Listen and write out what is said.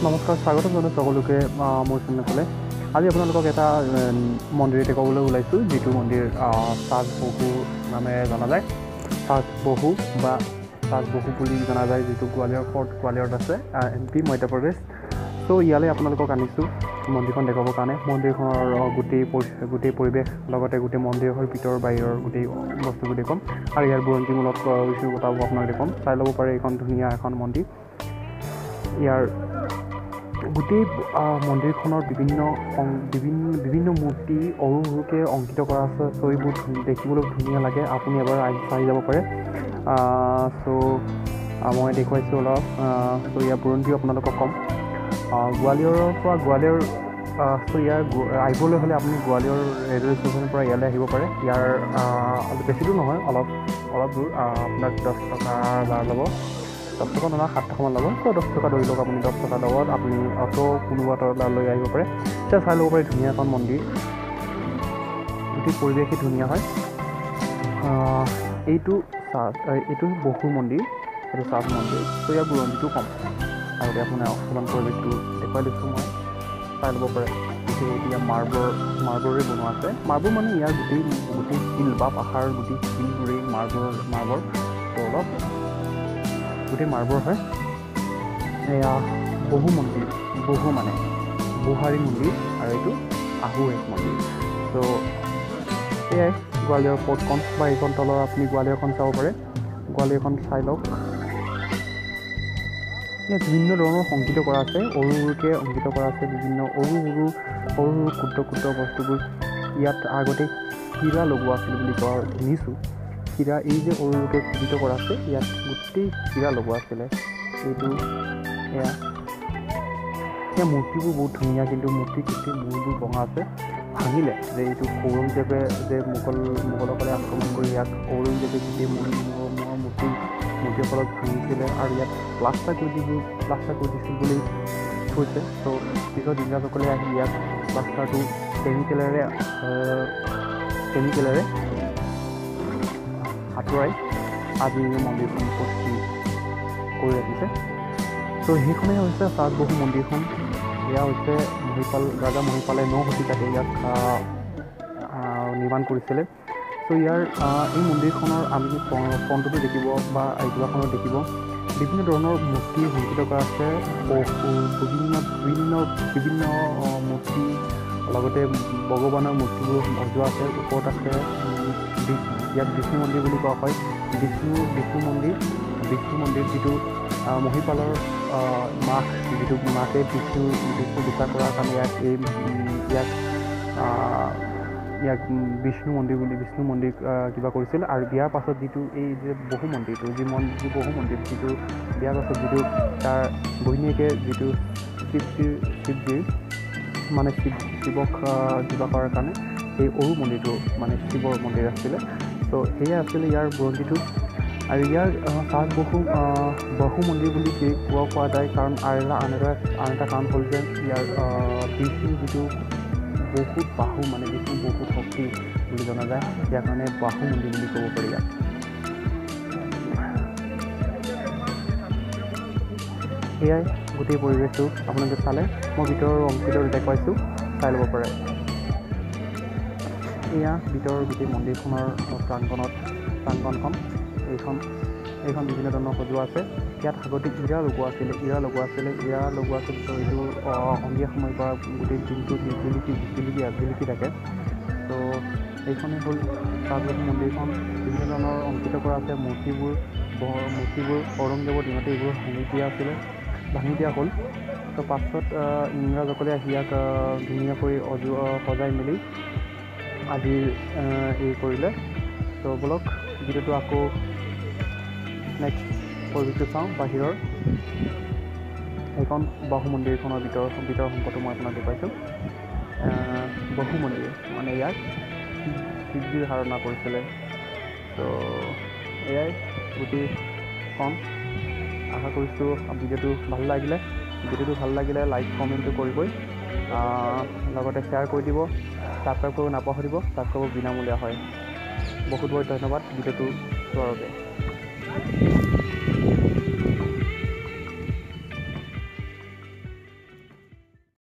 নমস্কাৰ, স্বাগতম জনাইছোঁ সকলোকে মোৰ চেনেললৈ। আজি আপোনালোকক এটা মন্দিৰ দেখুৱাবলৈ ওলাইছোঁ, যিটো মন্দিৰ চাজবহু নামেৰে জনা যায়। চাজবহু বা চাজবহু বুলি জনা যায়, যিটো গোৱালিয়ৰ ফৰ্ট গোৱালিয়ৰত আছে, MP মধ্যপ্ৰদেশ। ত' ইয়ালৈ আপোনালোকক আনিছোঁ মন্দিৰখন দেখুৱাবৰ কাৰণে। মন্দিৰখনৰ গোটেই পৰিৱেশ লগতে গোটেই মন্দিৰৰ ভিতৰ বাহিৰৰ গোটেই বস্তুবোৰ দেখুৱাম আৰু ইয়াৰ বুৰঞ্জীমূলক কিছু কথাও আপোনাক দেখুৱাম। চাই ল'ব পাৰে, এইখন ধুনীয়া এখন মন্দিৰ। ইয়াৰ গোটেই মন্দিৰখনৰ বিভিন্ন মূৰ্তি সৰু সৰুকৈ অংকিত কৰা আছে। চ' এইবোৰ দেখিবলৈ ধুনীয়া লাগে, আপুনি এবাৰ চাই যাব পাৰে। মই দেখুৱাইছোঁ অলপ। চ' ইয়াৰ বুৰঞ্জীও আপোনালোকক ক'ম। গোৱালিয়ৰৰ পৰা ইয়াৰ আহিবলৈ হ'লে আপুনি গোৱালিয়ৰ ৰেলৱে ষ্টেচনৰ পৰা ইয়ালৈ আহিব পাৰে। ইয়াৰ বেছি দূৰ নহয়, অলপ দূৰ। আপোনাক 10 টকা ভাড়া ল'ব, 10 টকা নহয় 7 টকামান ল'ব। ত' 10 টকা ধৰি লওক, আপুনি 10 টকা লগত আপুনি অটো কোনোবা এটা লৈ আহিব পাৰে। তেতিয়া চাই ল'ব পাৰে, ধুনীয়া এখন মন্দিৰ, গোটেই পৰিৱেশেই ধুনীয়া হয়। এইটো বহু মন্দিৰ, এইটো চাজ মন্দিৰ। ত' ইয়াৰ বুৰঞ্জীটো কম আগতে আপোনাৰ অকণমান পৰিৱেশটো দেখুৱাই দিছোঁ মই, চাই ল'ব পাৰে। এতিয়া মাৰ্বলৰে বনোৱা আছে। মাৰ্বল মানে ইয়াৰ গোটেই শিল বা পাহাৰ, গোটেই শিলবোৰেই মাৰ্বল। ত' অলপ গোটেই মাৰ্বল হয়। এয়া বহু মন্দিৰ, বুহাৰী মন্দিৰ, আৰু এইটো আহু এক মন্দিৰ। ত' এয়াই গোৱালিয়ৰ ফৰ্টখন বা এইখন তলৰ আপুনি গোৱালিয়ৰখন চাব পাৰে। গোৱালিয়ৰখন চাই লওক। ইয়াত বিভিন্ন ধৰণৰ সংকিত কৰা আছে, সৰু সৰুকৈ অংকিত কৰা আছে। বিভিন্ন সৰু ক্ষুদ্ৰ বস্তুবোৰ। ইয়াত আগতে হীৰা লগোৱা আছিল বুলি শুনিছোঁ। হীৰা এই যে সৰু সৰুকৈ খোদিত কৰা আছে, ইয়াত গোটেই হীৰা লগোৱা আছিলে। এয়া মূৰ্তিবোৰ বহুত ধুনীয়া, কিন্তু গোটেই মূৰবোৰ ভঙা আছে। ভাঙিলে যে এইটো ঔৰংজেবে যে মোগলসকলে আক্ৰমণ কৰি ইয়াক ঔৰংজেবে গোটেই মূৰ্তিৰ ফলত ভাঙিছিলে আৰু ইয়াত প্লাষ্টাৰ কৰি দিছিল বুলি কৈছে। ত' পিছত ইংৰাজসকলে আহি ইয়াত প্লাষ্টাৰটো কেমিকেলেৰে আঁতৰাই আজি মন্দিৰখন প্ৰস্তুতি কৰি ৰাখিছে। ত' সেইখনেই হৈছে চাজবহু মন্দিৰখন। এয়া হৈছে ৰাজা মহিপালে 9 শতিকাতে ইয়াক নিৰ্মাণ কৰিছিলে। ত' ইয়াৰ এই মন্দিৰখনৰ আমি ফ্ৰণ্টতো দেখিব বা আইজোৱাখনত দেখিব বিভিন্ন ধৰণৰ মূৰ্তি সংকিত কৰা আছে। বিভিন্ন মূৰ্তি লগতে ভগৱানৰ মূৰ্তিবোৰ সজোৱা আছে। ওপৰত আছে ইয়াত বিষ্ণু মন্দিৰ বুলি কোৱা হয়। বিষ্ণু মন্দিৰ যিটো মহিপালৰ মাকে বিষ্ণু বিচাৰ কৰাৰ কাৰণে ইয়াক বিষ্ণু মন্দিৰ কিবা কৰিছিল। আৰু বিয়াৰ পাছত যিটো এই যে বহু মন্দিৰটো যিটো বিয়াৰ পাছত যিটো তাৰ ঘৈণীয়েকে যিটো শিৱজীৰ মানে শিৱক কিবা কৰাৰ কাৰণে এই সৰু মন্দিৰটো মানে শিৱৰ মন্দিৰ আছিলে। ত' সেয়া আছিলে ইয়াৰ বুৰঞ্জীটো। আৰু ইয়াৰ বহু মন্দিৰ বুলি কোৱা যায়, কাৰণ আন এটা কাৰণ হ'ল যে ইয়াৰ বিষ্ণু যিটো বহুত বাহু, মানে বিষ্ণু বহুত শক্তি বুলি জনা যায়। ইয়াৰ কাৰণে বাহু মন্দিৰ বুলি ক'ব পাৰি ইয়াক। এয়াই গোটেই পৰিৱেশটো আপোনালোকে চালে। মই ভিতৰৰ অংশটো দেখুৱাইছোঁ, চাই ল'ব পাৰে। এয়া ভিতৰৰ গোটেই মন্দিৰখনৰ প্ৰাংগণখন। এইখন বিভিন্ন ধৰণৰ সজোৱা আছে। ইয়াত আগতে হীৰা লগোৱা আছিলে। ত' এইটো সন্ধিয়া সময়ৰ পৰা গোটেই দিনটো জিলিকি থাকে। ত' এইখনেই হ'ল চাজবহু মন্দিৰখন। বিভিন্ন ধৰণৰ অংকিত কৰা আছে। মূৰ্তিবোৰ ঔৰংজেবৰ দিনতে এইবোৰ ভাঙি দিয়া হ'ল। ত' পাছত ইংৰাজসকলে আহি ইয়াক ধুনীয়াকৈ সজাই মেলি আজিৰ এই কৰিলে। ত' ব'লক ভিডিঅ'টো আকৌ নেক্সট পৰিৱেশটো চাওঁ বাহিৰৰ। এইখন বাহু মন্দিৰখনৰ ভিতৰৰ সম্পদটো মই আপোনাক দেখুৱাইছোঁ। বহু মন্দিৰ মানে ইয়াক শিৱজীৰ ধাৰণা কৰিছিলে। ত' এয়াই গোটেইখন। আশা কৰিছোঁ ভিডিঅ'টো ভাল লাগিলে লাইক কমেণ্টটো কৰিবই, লগতে শ্বেয়াৰ কৰি দিব। ছাবস্ক্ৰাইব কৰিব নাপাহৰিব। ছাবস্ক্ৰাইব বিনামূলীয়া হয়। বহুত ধন্যবাদ ভিডিঅ'টো চোৱাৰ বাবে।